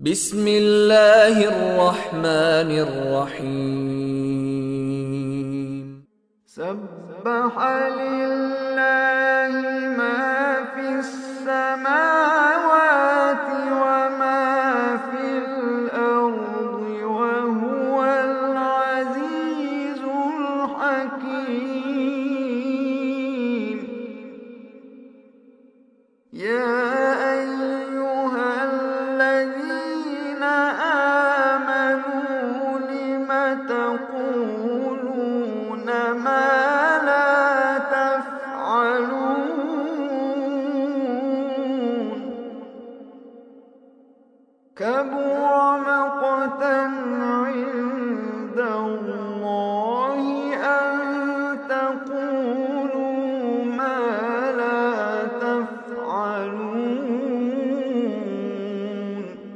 بسم الله الرحمن الرحيم سبح لله ما في السماوات وما في الأرض وهو العزيز الحكيم. يا أيها الذين آمنوا لم تقولون ما لا تفعلون؟ كبر مقتا عند